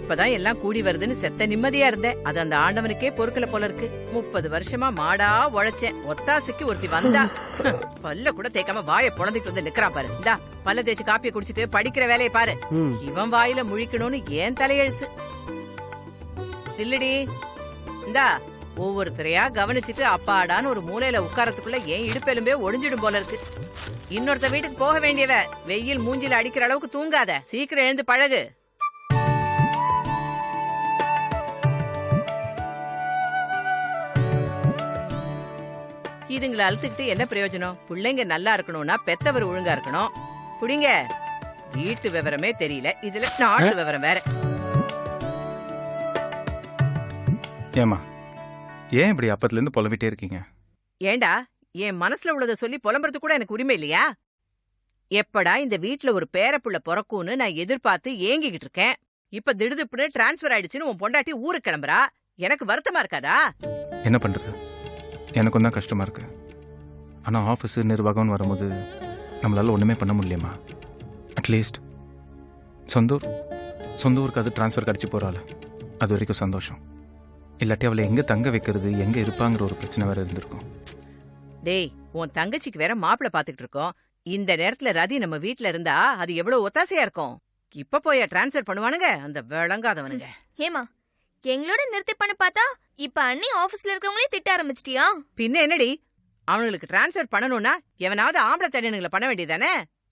இப்பதான் எல்லாம் கூடி வருதுன்னு செத்த நிம்மதியா இருந்தேன். அது அந்த ஆண்டவனுக்கே பொறுக்கல போல இருக்கு. 30 வருஷமா மாடா உழைச்சேன். ஒத்தாசைக்கு ஒருத்தி வந்தா பல்ல கூட தேய்க்காம வாயை பொழந்துட்டு வந்து நிக்கிறா பாரு. இந்தா பல்ல தேய்ச்சி காப்பியை குடிச்சிட்டு படிக்கிற வேலையை பாரு. இவன் வாயில முழிக்கணும்னு ஏன் தலையெழுத்து இல்லடி. இந்தா ஒவ்வொருத்தரையா கவனிச்சுட்டு அப்பாடான்னு ஒரு மூலையில உட்காரத்துக்குள்ள ஏன் இடுப்பெலும்பே ஒடிஞ்சிடும் போல இருக்கு. இன்னொருத்த வீட்டுக்கு போக வேண்டியவ வெயில் மூஞ்சில அடிக்கிற அளவுக்கு தூங்காத, சீக்கிரம் எழுந்து பழகு. இதுங்களை அழுத்துக்கிட்டு என்ன பிரயோஜனம்? பிள்ளைங்க நல்லா இருக்கணும்னா பெத்தவர் ஒழுங்கா இருக்கணும். புடிங்க, வீட்டு விவரமே தெரியல, இதுல நாட்டு விவரம் வேற. ஏமா ஏன் இப்படி அப்பத்துல இருந்து புலம்பிட்டே இருக்கீங்க? ஏண்டா என் மனசுல உள்ளத சொல்லி புலம்புறது கூட எனக்கு உரிமை இல்லையா? எப்படா இந்த வீட்டுல ஒரு பேரப்புள்ள பிறக்கும்னு நான் எதிர்பார்த்து ஏங்கிக்கிட்டு இருக்கேன். இப்ப திடுதுப்புன்னு டிரான்ஸ்பர் ஆயிடுச்சுன்னு உன் பொண்டாட்டி ஊருக்கு கிளம்புறா. எனக்கு வருத்தமா இருக்காதா? என்ன பண்றது, எனக்கும் தான் கஷ்டமா இருக்கு. ஆனா ஆஃபீஸ் நிர்வாகம்னு வரும்போது நம்மளால ஒண்ணுமே பண்ண முடியலையம்மா. அட்லீஸ்ட் சொந்த ஊருக்கு அது டிரான்ஸ்ஃபர் கிடைச்சி போறாள், அது வரைக்கும் சந்தோஷம். இல்லாட்டி அவளை எங்க தங்க வைக்கிறது, எங்க இருப்பாங்கிற ஒரு பிரச்சனை வேற இருந்திருக்கும். டேய், உன் தங்கச்சிக்கு வேற மாப்பிள்ள பாத்துக்கிட்டு இருக்கோம். இந்த நேரத்துல ரதி நம்ம வீட்டுல இருந்தா அது எவ்வளவு ஒத்தாசையா இருக்கும். இப்ப போய் டிரான்ஸ்ஃபர் பண்ணுவானுங்க அந்த விளங்காதவனுங்க. ஏமா எங்களோட நிறுத்தி பண்ண பார்த்தா இப்ப அண்ணி ஆபீஸ்ல இருக்கவங்களே திட்ட ஆரம்பிச்சிட்டியா? பின்ன என்னடி, அவனுங்களுக்கு டிரான்ஸ்ஃபர் பண்ணணும்னா எவனாவது ஆம்பளை தடியனுங்களை பண்ண வேண்டியதானே?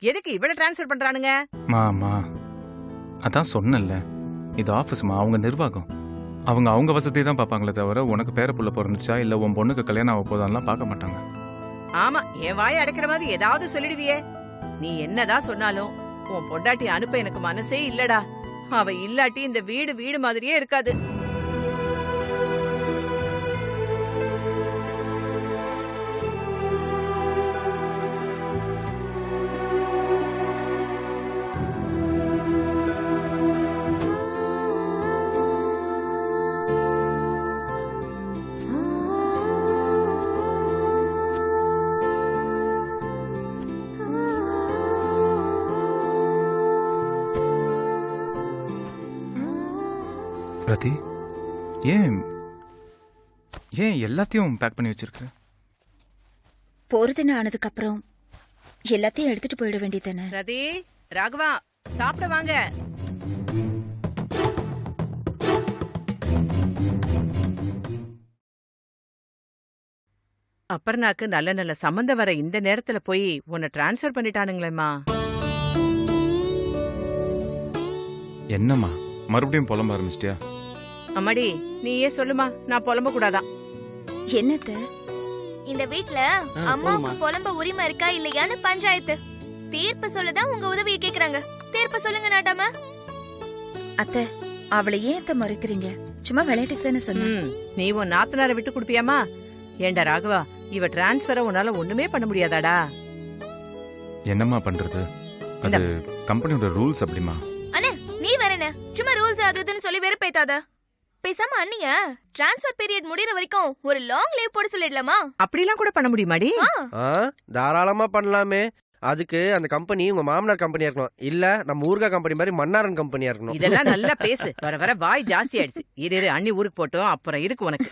எதுக்கு இவ்வளவு டிரான்ஸ்ஃபர் பண்றானுங்க? மாமா அதான் சொன்னல, இது ஆஃபீஸ்மா, அவங்க நிர்வாகம். அவங்க வசதி தான் பார்ப்பாங்களே தவிர உனக்கு பேரப்புள்ள பிறந்துச்சா இல்ல உன் பொண்ணுக்கு கல்யாணம் ஆக போதான்லாம் பார்க்க மாட்டாங்க. ஆமா, என் வாயை அடைக்கிற மாதிரி ஏதாவது சொல்லிடுவியே. நீ என்னதான் சொன்னாலும் உன் பொண்டாட்டி அனுப்ப எனக்கு மனசே இல்லடா. அவ இல்லாட்டி இந்த வீடு மாதிரியே இருக்காது. ரதி, ஏன் எல்லாத்தையும் பேக் பண்ணி வச்சிருக்க? போறதுன்னு ஆனதுக்கு அப்புறம் எல்லாத்தையும் எடுத்துட்டு போயிட வேண்டியதானே? ரதி, ராகவா, சாப்பிட வாங்க. அப்பர்னாக்கு நல்ல சம்பந்தம் வர இந்த நேரத்துல போய் உன்னை டிரான்ஸ்ஃபர் பண்ணிட்டானுங்களேம்மா. என்னம்மா மறுபடியும் புலம்ப ஆரம்பிச்சிட்டியா? அம்மாடி, நீயே சொல்லுமா, நான் புலம்ப கூடாதான். என்னத்த இந்த வீட்ல அம்மாவுக்கு புலம்ப உரிமை இருக்கா இல்லையான்னு பஞ்சாயத்து தீர்ப்பு சொல்லதான் உங்க உதவியை கேக்குறாங்க. தீர்ப்பு சொல்லுங்க நாட்டாம. அத்தை, அவளை ஏன் அத்தை மறுக்கிறீங்க? சும்மா விளையாட்டுக்கு தானே சொன்னேன். நீ உன் நாத்தனாரை விட்டு கொடுப்பியாமா? ஏண்டா ராகவா, இவ டிரான்ஸ்பரை உன்னால ஒண்ணுமே பண்ண முடியாதாடா? என்னம்மா பண்றது, அது கம்பெனியோட ரூல்ஸ். அப்படிமா அண்ணே, நீ வேறனே சும்மா ரூல்ஸ் அதுன்னு சொல்லி வெறுப்பேத்தாத. பேசாம அண்ணிய டிரான்ஸ்ஃபர் பீரியட் முடியற வரைக்கும் ஒரு லாங் லீவ் போட சொல்லிடலாமா? அப்படிலாம் கூட பண்ண முடியுமாடி? தாராளமா பண்ணலாமே. அதுக்கு அந்த கம்பெனி உங்க மாமனார் கம்பெனியா இருக்கணும், இல்ல நம்ம ஊர்கா கம்பெனி மாதிரி மன்னாரன் கம்பெனியா இருக்கணும். இதெல்லாம் நல்லா பேசு. வர வாய் ஜாஸ்தி ஆயிடுச்சு. இரு அண்ணி ஊருக்கு போட்டோம், அப்புறம் இருக்கு உனக்கு.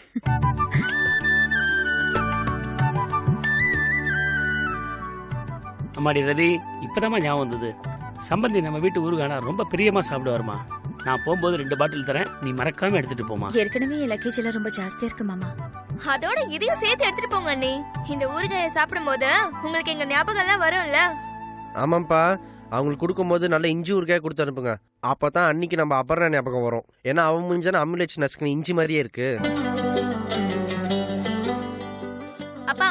அம்மாடி ரதி, இப்பதாம்மா ஞாபகம் வந்தது. சம்பந்தி நம்ம வீட்டு ஊருகானா ரொம்ப பிரியமா சாப்பிடுவாருமா. நான் போகும்போது 2 பாட்டில் தரேன், நீ மறக்காம எடுத்துட்டு போமா. ஏற்கனவே லக்கேஜ் எல்லாம் ரொம்ப ஜாஸ்தியா இருக்கு மாமா. அதோட இதையும் சேர்த்து எடுத்துட்டு போங்க அண்ணி. இந்த ஊறுகாயை சாப்பிடும் போது உங்களுக்கு எங்க ஞாபகம் எல்லாம் வரும்ல. ஆமாப்பா, அவங்களுக்கு கொடுக்கும்போது நல்ல இஞ்சி ஊறுகாய் கொடுத்து அனுப்புங்க. அப்பதான் அன்னைக்கு நம்ம அப்பறா ஞாபகம் வரும். ஏன்னா அவன் முடிஞ்சான அம்மிலேச்சு நசுக்கு இஞ்சி மாதிரியே இருக்கு. அப்பா,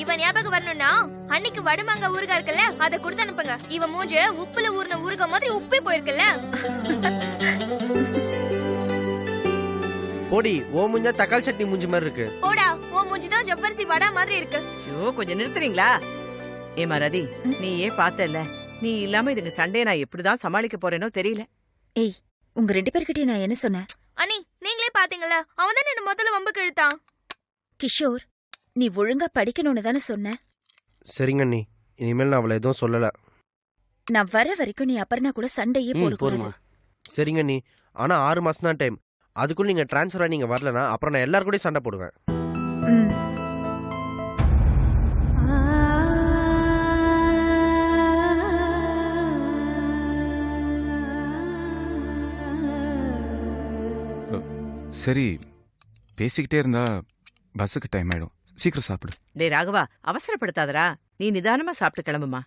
இவன் ஞாபகம் வரணும்னா அன்னைக்கு வடுமாங்க ஊறுகாய் இருக்குல்ல, அதை கொடுத்து அனுப்புங்க. இவன் மூஞ்ச உப்புல ஊர்ன ஊறுகாய் மாதிரி உப்பே போயிருக்குல்ல. போடி, ஓ மூஞ்சா தக்காளி சட்னி மூஞ்சி மாதிரி இருக்கு. போடா, ஓ மூஞ்சிதான் ஜவ்வரிசி வடை மாதிரி இருக்கு. ஐயோ, கொஞ்சம் நிறுத்துறீங்களா? ஏமா ரதி, நீ ஏன் பார்த்தல, நீ இல்லாம இதுங்க சண்டே நான் எப்படிதான் சமாளிக்க போறேனோ தெரியல. ஏய், உங்க 2 பேர்கிட்டயும் நான் என்ன சொன்னேன்? அண்ணி, நீங்களே பாத்தீங்களா, அவன் தான் என்ன முதல்ல வம்புக்கு இழுத்தான். கிஷோர், நீ ஒழுங்கா படிக்கணும்னு தானே சொன்ன. சரிங்க அண்ணி, இனிமேல் நான் அவளை எதுவும் சொல்லல. நான் வர வரைக்கும் நீ அப்பர்னா கூட சண்டையே போடக்கூடாது. சரிங்க நீ. ஆனா 6 மாசம் தான் டைம். அதுக்குள்ள நீங்க டிரான்ஸ்ஃபர் ஆகி நீங்க வரலனா அப்புறம் நான் எல்லாரும் கூடயும் சண்டை போடுவேன். ம். சரி, பேசிக்கிட்டே இருந்தா பஸ்ஸுக்கு டைம் ஆயிடும். சீக்கிரம் சாப்பிடு. டேய் ராகவா, அவசரப்படுத்தாதடா. நீ நிதானமா சாப்பிட்டு கிளம்புமா.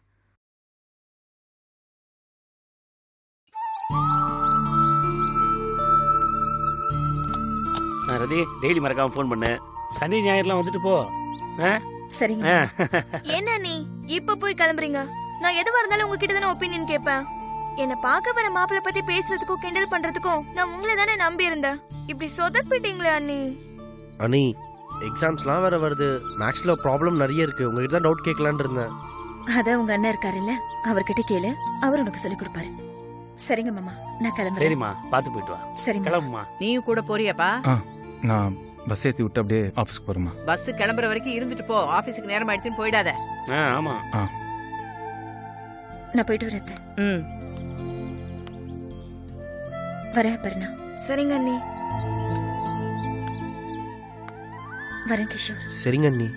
ரதி, டெய்லி மறக்காம ஃபோன் பண்ணு. சனி ஞாயிறுலாம் வந்துட்டு போ. சரிங்க. என்ன நீ இப்ப போய் கிளம்புறீங்க? நான் எதுவா இருந்தாலும் உங்ககிட்ட தானே ஒப்பீனியன் கேட்பேன். என்ன பார்க்க வர மாப்பிள்ள பத்தி பேசுறதுக்கும் கிண்டல் பண்றதுக்கும் நான் உங்களை தானே நம்பி இருந்தேன். இப்படி சொதப்பிட்டீங்களே அண்ணி. அனி, எக்ஸாம்ஸ்லாம் வேற வருது. மேக்ஸ்ல ப்ராப்ளம் நிறைய இருக்கு. உங்ககிட்ட தான் டவுட் கேட்கலான்னு இருந்தேன். அதான் உங்க அண்ணன் இருக்காருல்ல, அவர்கிட்ட கேளு, அவர் உனக்கு சொல்லி கொடுப்பாரு. சரிங்க மாமா, நான் கிளம்புறேன். சரிம்மா, பாத்து போயிட்டு வா. சரிங்க. கிளம்புமா. நீயும் கூட போறியாப்பா? நான் பஸ் ஏற்றி விட்டு அப்படியே ஆஃபீஸ்க்கு போகிறேம்மா. பஸ் கிளம்புற வரைக்கும் இருந்துட்டு போ. ஆபீஸுக்கு நேரம் ஆயிடுச்சுன்னு போயிடாத. ஆமா. நான் போயிட்டு வரேன். ம். வரேன் பர்ணா. சரிங்க அண்ணி. வரேன் கிஷோர். சரிங்க அண்ணி.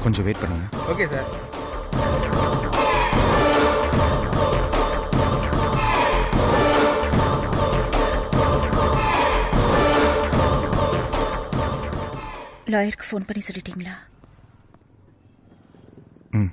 கொஞ்சம் வெயிட் பண்ணுங்க. Okay sir. லாயருக்கு ஃபோன் பண்ணி சொல்லிட்டீங்களா? ம்.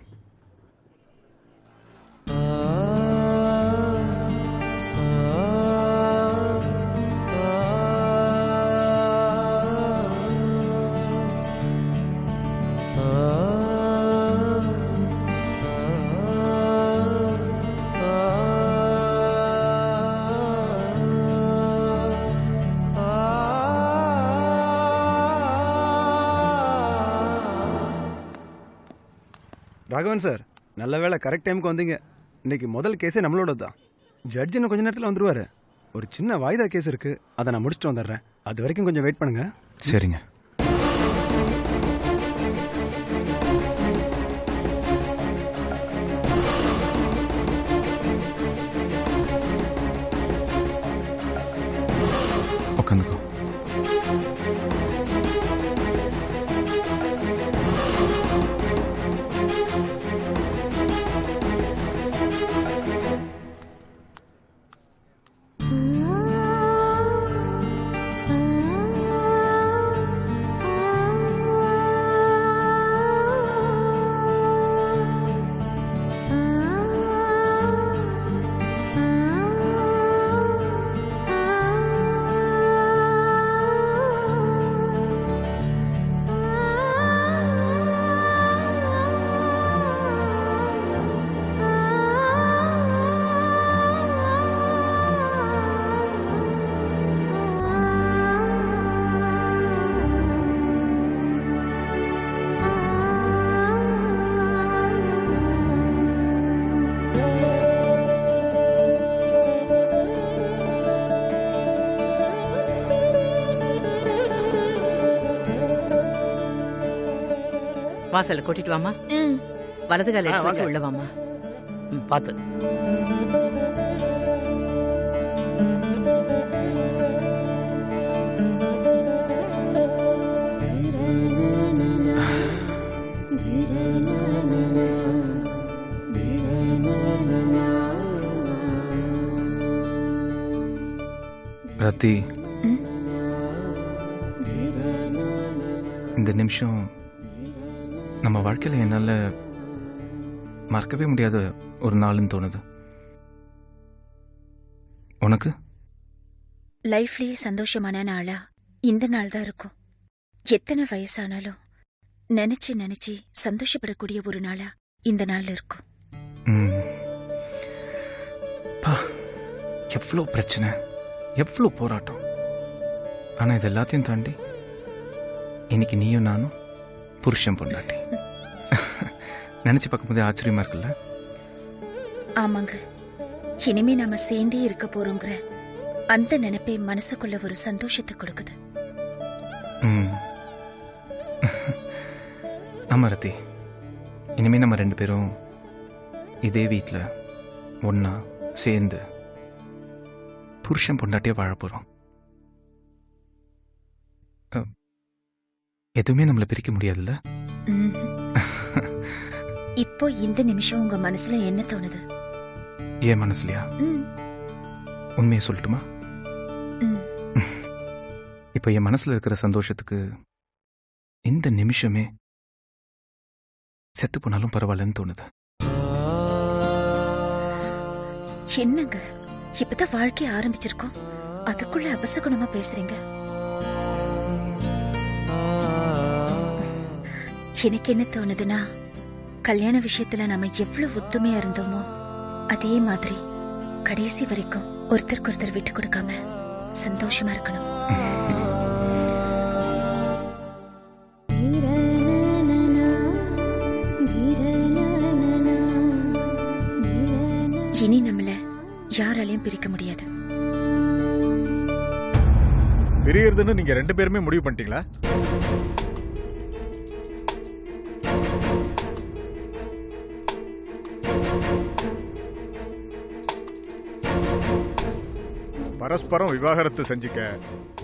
ராகவன் சார், நல்ல வேளை கரெக்ட் டைமுக்கு வந்தீங்க. இன்னைக்கு முதல் கேஸே நம்மளோட தான். ஜட்ஜ் இன்னும் கொஞ்ச நேரத்தில் வந்துருவாரு. ஒரு சின்ன வாய்தா கேஸ் இருக்கு, அதை நான் முடிச்சுட்டு வந்துடுறேன். அது வரைக்கும் கொஞ்சம் வெயிட் பண்ணுங்க. சரிங்க. உட்காந்துக்கோ. வாசல்ல கூட்டிட்டு வாமா. ம். வலது கால எடுத்து வச்சு வாங்க. உள்ள வாமா. பாத்து. ரத்தி, இந்த நிமிஷம் நம்ம வாழ்க்கையில் என்னால் மறக்கவே முடியாத ஒரு நாள்னு தோணுது. உனக்கு? லைஃப்லயே சந்தோஷமான நாளா இந்த நாள் தான் இருக்கும். எத்தனை வயசானாலும் நினைச்சு நினைச்சு சந்தோஷப்படக்கூடிய ஒரு நாளா இந்த நாள் இருக்கும். ம். பா, எவ்வளோ பிரச்சனை, எவ்வளோ போராட்டம். ஆனா இது எல்லாத்தையும் தாண்டி இன்னைக்கு நீயும் நானும் புருஷன் பொண்டாட்டி. நினைச்சு பார்க்கும்போது ஆச்சரியமா இருக்குல்ல? ஆமாங்க, இனிமே நாம சேர்ந்தே இருக்க போறோங்கிற அந்த நினைப்பே மனசுக்குள்ள ஒரு சந்தோஷத்தை கொடுக்குது. ஆமா ரத்தி, இனிமே நம்ம 2 பேரும் இதே வீட்டில் ஒன்னா சேர்ந்து புருஷன் பொண்டாட்டியா வாழ போறோம். எதுவுமே நம்மளை பிரிக்க முடியாதுல்ல? இப்போ இந்த நிமிஷம் உங்க மனசுல என்ன தோணுது? ஏன் மனசுலையா? உண்மையை சொல்லட்டுமா? இப்போ என் மனசுல இருக்கிற சந்தோஷத்துக்கு இந்த நிமிஷமே செத்து போனாலும் பரவாயில்லன்னு தோணுது. என்னங்க, இப்பதான் வாழ்க்கைய ஆரம்பிச்சிருக்கோம், அதுக்குள்ள அபசகுணமா பேசுறீங்க. எனக்கு என்ன தோணுதுன்னா, கல்யாண விஷயத்துல நாம எவ்வளவு ஒத்துமையா இருந்தோமோ அதே மாதிரி கடைசி வரைக்கும் ஒருத்தருக்கு ஒருத்தர் விட்டு கொடுக்காம சந்தோஷமா இருக்கணும். இனி நம்மள யாராலையும் பிரிக்க முடியாது. பிரியறதுன்னு நீங்க 2 பேருமே முடிவு பண்ணிட்டீங்களா? பரஸ்பரம் விவாகரத்து செஞ்சுக்க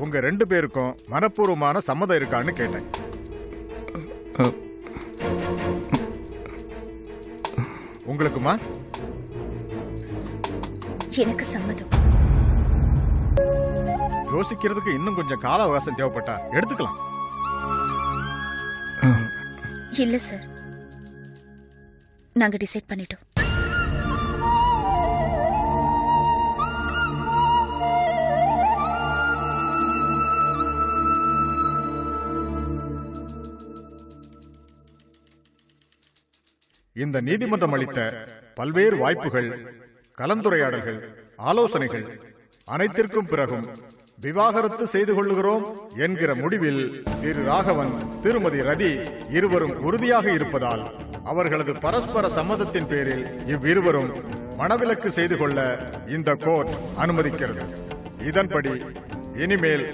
உங்க 2 பேருக்கும் மனப்பூர்வமான சம்மதம் இருக்கான்னு கேட்டேன். உங்களுக்குமா? எனக்கு சம்மதம். யோசிக்கிறதுக்கு இன்னும் கொஞ்சம் கால அவகாசம் தேவைப்பட்டா எடுத்துக்கலாம். இல்ல சார், நாங்க டிசைட் பண்ணிட்டோம். இந்த நீதிமன்றம் அளித்த பல்வேறு வாய்ப்புகள், கலந்துரையாடல்கள், ஆலோசனைகள் அனைத்திற்கும் பிறகும் விவாகரத்து செய்து கொள்ளுகிறோம் என்கிற முடிவில் திரு ராகவன், திருமதி ரதி இருவரும் உறுதியாக இருப்பதால் அவர்களது பரஸ்பர சம்மதத்தின் பேரில் இவ்விருவரும் மணவிலக்கு செய்து கொள்ள இந்த கோர்ட் அனுமதிக்கிறது. இதன்படி இனிமேல்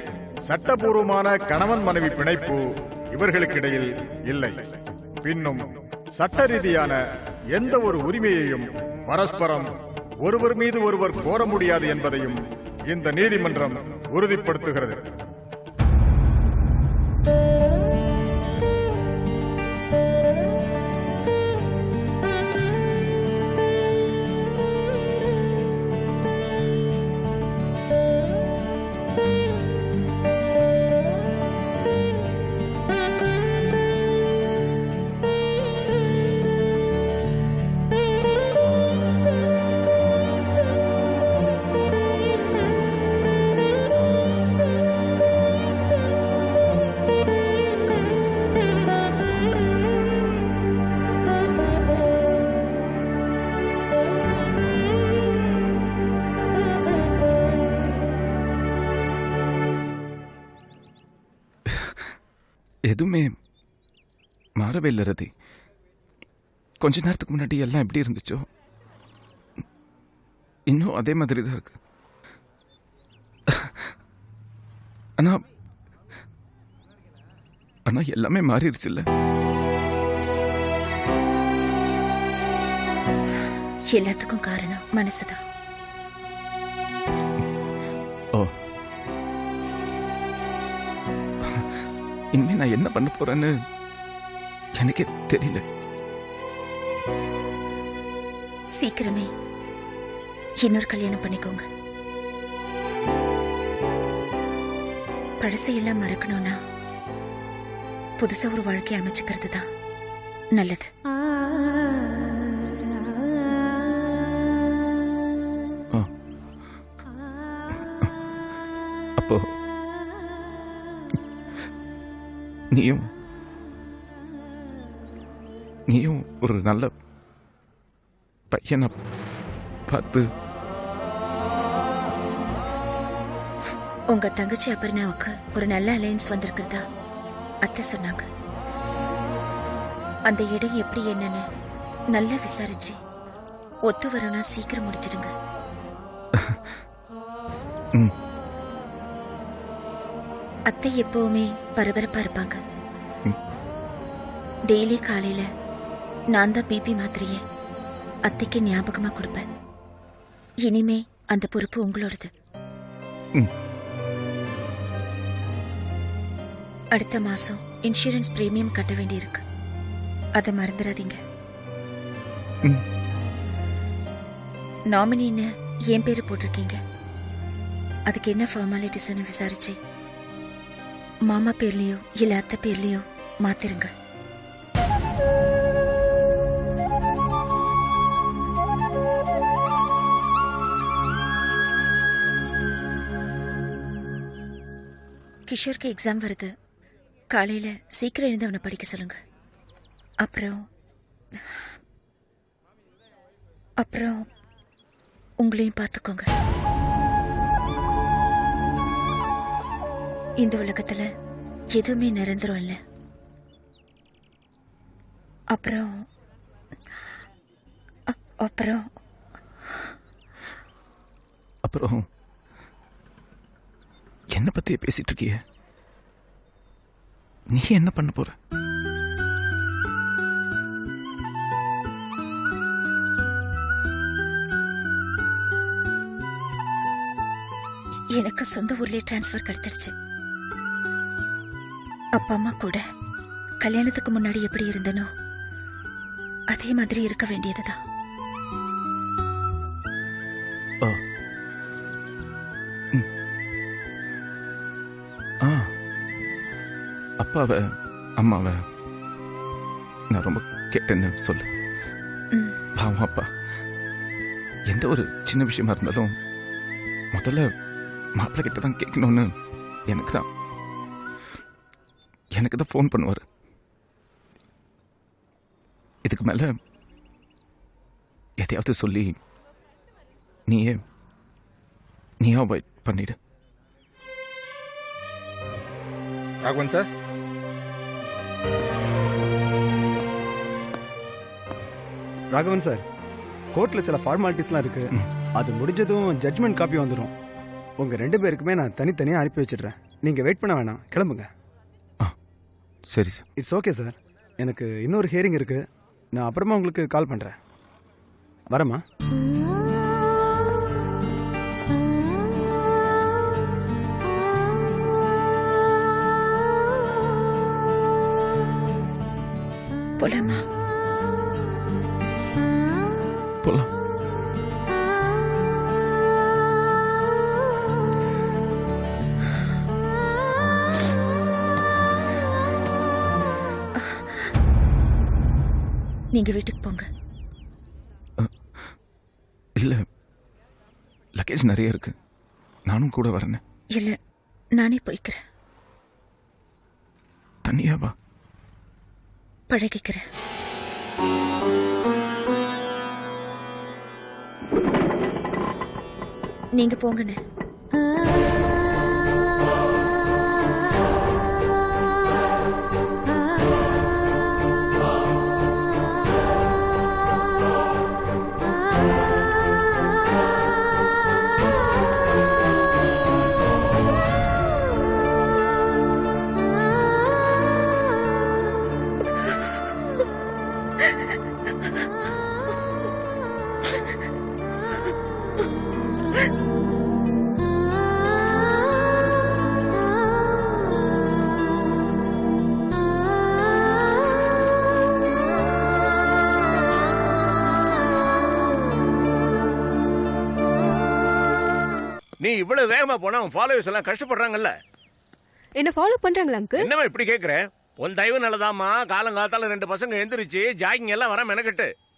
சட்டபூர்வமான கணவன் மனைவி பிணைப்பு இவர்களுக்கிடையில் இல்லை. பின்னும் சட்ட ரீதியான எந்த ஒரு உரிமையையும் பரஸ்பரம் ஒருவர் மீது ஒருவர் கோர முடியாது என்பதையும் இந்த நீதிமன்றம் உறுதிப்படுத்துகிறது. எதுவுமே மாறவே இல்லை ரதி. கொஞ்ச நேரத்துக்கு முன்னாடி எல்லாம் எப்படி இருந்துச்சோ இன்னும் அதே மாதிரி தான் இருக்கு. ஆனா எல்லாமே மாறிடுச்சு இல்ல? எல்லாத்துக்கும் காரணம் மனசுதான். ஓ, இனிமே நான் என்ன பண்ண போறேன்னு எனக்கே தெரியல. சீக்கிரமே இன்னொரு கல்யாணம் பண்ணிக்கோங்க. பழசையெல்லாம் மறக்கணும்னா புதுசா ஒரு வாழ்க்கையை அமைச்சுக்கிறது தான் நல்லது. அப்போ நீயும் ஒரு நல்ல பையனை பார்த்து உங்க தங்கச்சி அபர்ணாவுக்கு ஒரு நல்ல அலையன்ஸ் வந்திருக்கிறதா அத்தை சொன்னாங்க. அந்த இடம் எப்படி என்னன்னு நல்லா விசாரிச்சு ஒத்து வரும்னா சீக்கிரம் முடிச்சிடுங்க. ம். அத்தை எப்பவுமே பரபரப்பா இருப்பாங்க. டெய்லி காலையில நான் தான் பிபி மாத்திரைய அத்தைக்கு ஞாபகமா கொடுப்பேன். இனிமே அந்த பொறுப்பு உங்களோடது. ம். அடுத்த மாசம் இன்சூரன்ஸ் பிரீமியம் கட்ட வேண்டியிருக்கு. அதை மறந்துடாதீங்க. ம். நாமினின்னு என் பேரு போட்டிருக்கீங்க. அதுக்கு என்ன ஃபார்மாலிட்டிஸ்னு விசாரிச்சு மாமா பேர்லயோ இல்ல அத்தை பேர்லயோ மாத்திருங்க. கிஷோருக்கு எக்ஸாம் வருது. காலையில சீக்கிரம் எழுந்து அவனை படிக்க சொல்லுங்க. அப்புறம் அப்புறம் உங்களையும் பார்த்துக்கோங்க. இந்த உலகத்துல எதுவுமே நிரந்தரம் இல்ல. அப்புறம் அப்புறம் அப்புறம் என்ன பத்தியே பேசிட்டு இருக்கிய? நீ என்ன பண்ண போற? எனக்கு சொந்த ஊர்லயே டிரான்ஸ்ஃபர் கிடைச்சிருச்சு. அப்பா அம்மா கூட கல்யாணத்துக்கு முன்னாடி எப்படி இருந்தனோ அதே மாதிரி இருக்க வேண்டியதுதான். ஆ. ம். ஆ. அப்பாவை அம்மாவை நான் ரொம்ப கேட்டேன்னு சொல்லு. ம். பாவம் அப்பா. எந்த ஒரு சின்ன விஷயமா இருந்தாலும் முதல்ல மாப்பிள்ளை கிட்ட தான் கேட்கணும்னு எனக்கு தான் ஃபோன் பண்ணுவார். இதுக்கு மேல எதையாவது சொல்லி நீயே அவாய்ட் பண்ணிடு. ராகவன் சார், ராகவன் சார், கோர்ட்ல சில ஃபார்மாலிட்டிஸ்லாம் இருக்கு. அது முடிஞ்சதும் ஜட்மெண்ட் காப்பி வந்துடும். உங்க 2 பேருக்குமே நான் தனித்தனியா அனுப்பி வச்சிடுறேன். நீங்க வெயிட் பண்ண வேணாம், கிளம்புங்க. சரி சார். It's okay sir. எனக்கு இன்னொரு ஹியரிங் இருக்கு. நான் அப்புறமா உங்களுக்கு கால் பண்றேன். வரமா? போலாமா? போலாம். நீங்க வீட்டுக்கு போங்க. இல்ல, லக்கேஜ் நிறைய இருக்கு. நானும் கூட வரேன். இல்ல, நானே போய்க்கிறேன். தனியா வா. பழகிக்கிறேன். நீங்க போங்கண்ணே. நீ இவ்வளவு வேகமா போனா உன் ஃபாலோவர்ஸ் எல்லாம் கஷ்டப்படுறாங்கல்ல. என்ன ஃபாலோ பண்றாங்களா அங்கிள்? என்னமா இப்படி கேக்குற? உன் தயவு நல்லதாமா. காலங்காத்தால 2 பசங்க எந்திரிச்சு ஜாகிங் எல்லாம் வர மெனக்கட்டு